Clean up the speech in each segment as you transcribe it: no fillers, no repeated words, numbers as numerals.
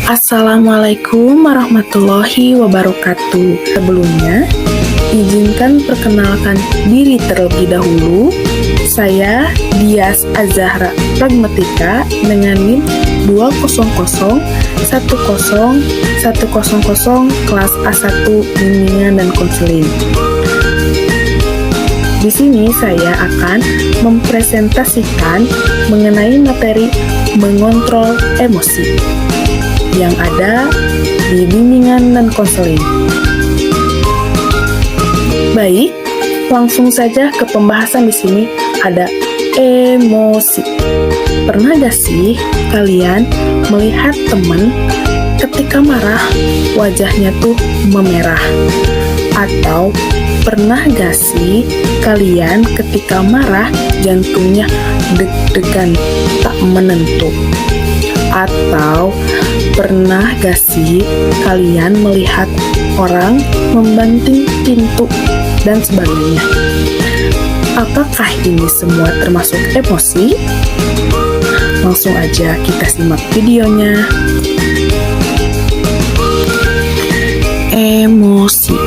Assalamualaikum warahmatullahi wabarakatuh. Sebelumnya, izinkan perkenalkan diri terlebih dahulu. Saya Dias Azahra Pragmatika dengan NIM 200101010 kelas A1 Bimbingan dan Konseling. Di sini saya akan mempresentasikan mengenai materi mengontrol emosi yang ada di bimbingan dan konseling. Baik, langsung saja ke pembahasan di sini. Ada emosi. Pernah gak sih kalian melihat teman ketika marah wajahnya tuh memerah? Atau pernah gak sih kalian ketika marah jantungnya deg-degan tak menentu? Atau pernah gak sih kalian melihat orang membanting pintu dan sebagainya? Apakah ini semua termasuk emosi? Langsung aja kita simak videonya. Emosi.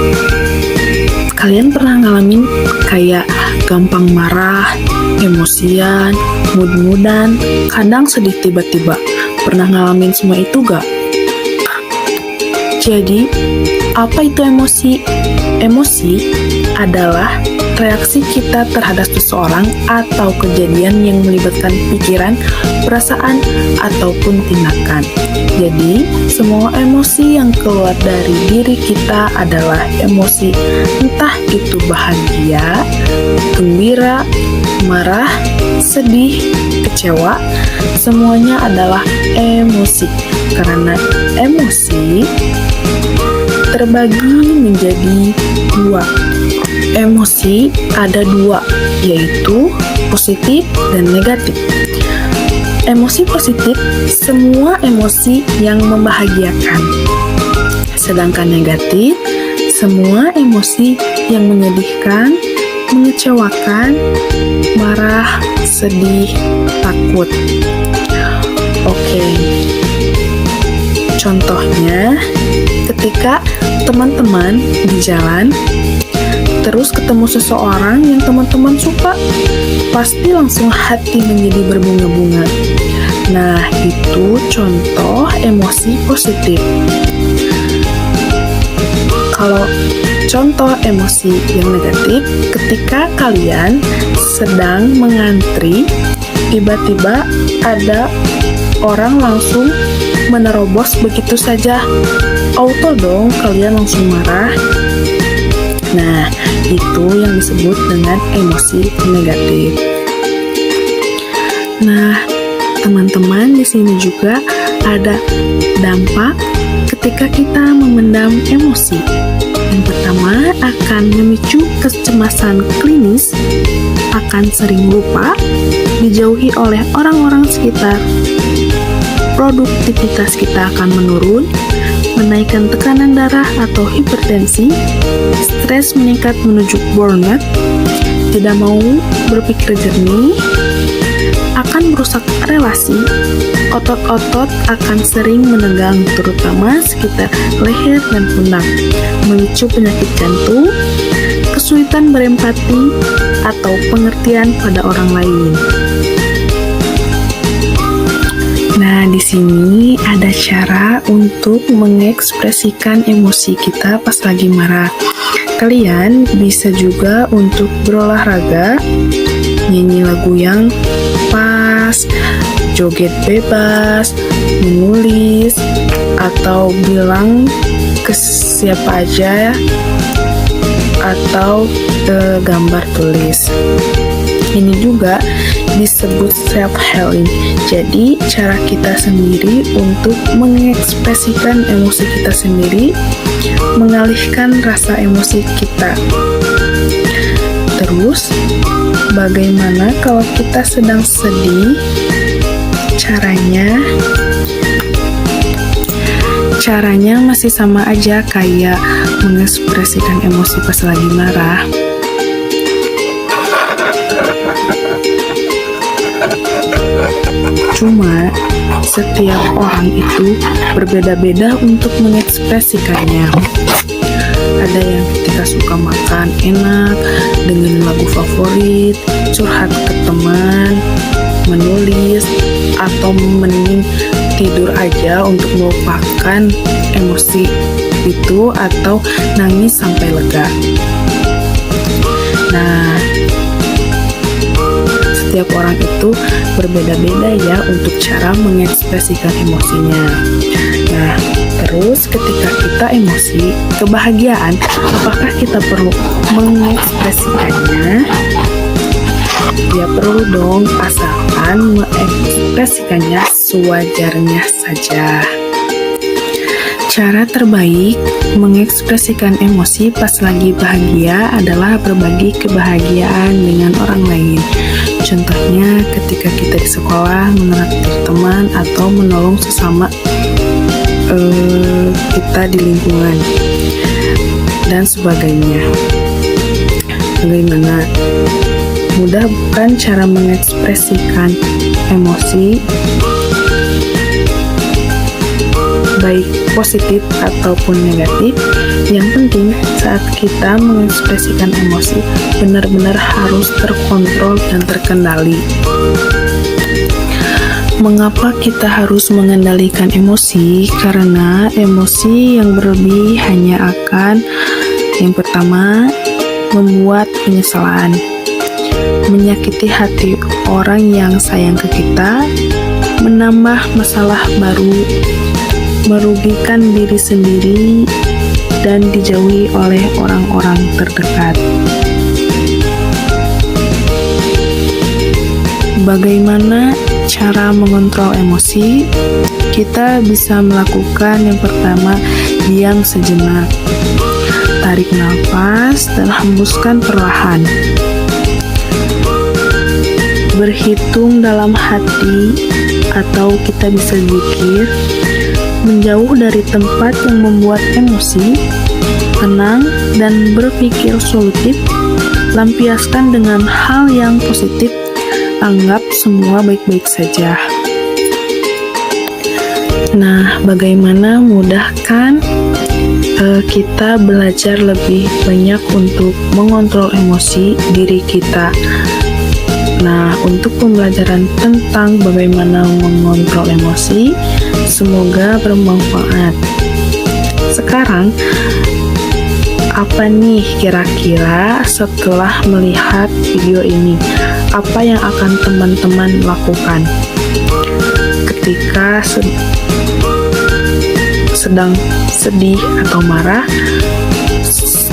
Kalian pernah ngalamin kayak gampang marah, emosian, mood-moodan, kadang sedih tiba-tiba? Pernah ngalamin semua itu gak? Jadi, apa itu emosi? Emosi adalah reaksi kita terhadap seseorang atau kejadian yang melibatkan pikiran, perasaan, ataupun tindakan. Jadi, semua emosi yang keluar dari diri kita adalah emosi, entah itu bahagia, gembira, marah, sedih, kecewa, semuanya adalah emosi. Karena emosi terbagi menjadi dua. Emosi ada dua, yaitu positif dan negatif. Emosi positif, semua emosi yang membahagiakan. Sedangkan negatif, semua emosi yang menyedihkan, mengecewakan, marah, sedih, takut. Oke. Contohnya, ketika teman-teman di jalan terus ketemu seseorang yang teman-teman suka, pasti langsung hati menjadi berbunga-bunga. Nah, itu contoh emosi positif. Kalau contoh emosi yang negatif, ketika kalian sedang mengantri, tiba-tiba ada orang langsung menerobos begitu saja. Auto dong kalian langsung marah. Nah, itu yang disebut dengan emosi negatif. Nah, teman-teman, di sini juga ada dampak ketika kita memendam emosi. Yang pertama, akan memicu kecemasan klinis, akan sering lupa, dijauhi oleh orang-orang sekitar. Produktivitas kita akan menurun, menaikkan tekanan darah atau hipertensi, stres meningkat menuju burnout, tidak mau berpikir jernih, akan merusak relasi, otot-otot akan sering menegang terutama sekitar leher dan pundak, memicu penyakit jantung, kesulitan berempati atau pengertian pada orang lain. Nah, di sini ada cara untuk mengekspresikan emosi kita pas lagi marah. Kalian bisa juga untuk berolahraga, nyanyi lagu yang pas, joget bebas, menulis, atau bilang ke siapa aja, atau gambar tulis. Ini juga disebut self-healing. Jadi, cara kita sendiri untuk mengekspresikan emosi kita sendiri, mengalihkan rasa emosi kita. Terus, bagaimana kalau kita sedang sedih? Caranya masih sama aja kayak mengekspresikan emosi pas lagi marah. Cuma setiap orang itu berbeda-beda untuk mengekspresikannya. Ada yang ketika suka makan enak, dengan lagu favorit, curhat ke teman, menulis, atau mending tidur aja untuk melupakan emosi itu atau nangis sampai lega. Nah, setiap orang itu berbeda-beda ya untuk cara mengekspresikan emosinya. Nah, terus ketika kita emosi, kebahagiaan, apakah kita perlu mengekspresikannya? Ya perlu dong, asalkan mengekspresikannya sewajarnya saja. Cara terbaik mengekspresikan emosi pas lagi bahagia adalah berbagi kebahagiaan dengan orang lain. Contohnya ketika kita di sekolah menraktir teman atau menolong sesama kita di lingkungan dan sebagainya. Bagaimana? Mudah bukan cara mengekspresikan emosi, baik positif ataupun negatif. Yang penting saat kita mengekspresikan emosi benar-benar harus terkontrol dan terkendali. Mengapa kita harus mengendalikan emosi? Karena emosi yang berlebih hanya akan yang pertama membuat penyesalan, menyakiti hati orang yang sayang ke kita, menambah masalah baru, merugikan diri sendiri, dan dijauhi oleh orang-orang terdekat. Bagaimana cara mengontrol emosi? Kita bisa melakukan yang pertama, diam sejenak. Tarik nafas dan hembuskan perlahan. Berhitung dalam hati atau kita bisa zikir, menjauh dari tempat yang membuat emosi, tenang dan berpikir solutif, lampiaskan dengan hal yang positif, anggap semua baik-baik saja. Nah, bagaimana mudah kan kita belajar lebih banyak untuk mengontrol emosi diri kita. Nah, untuk pembelajaran tentang bagaimana mengontrol emosi, semoga bermanfaat. Sekarang, apa nih kira-kira setelah melihat video ini? Apa yang akan teman-teman lakukan ketika sedang sedih atau marah,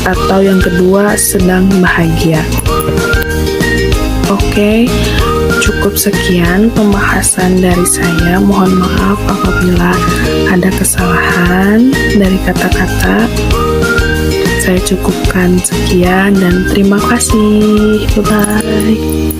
atau yang kedua sedang bahagia? Oke, cukup sekian pembahasan dari saya. Mohon maaf apabila ada kesalahan dari kata-kata. Saya cukupkan sekian dan terima kasih. Bye-bye.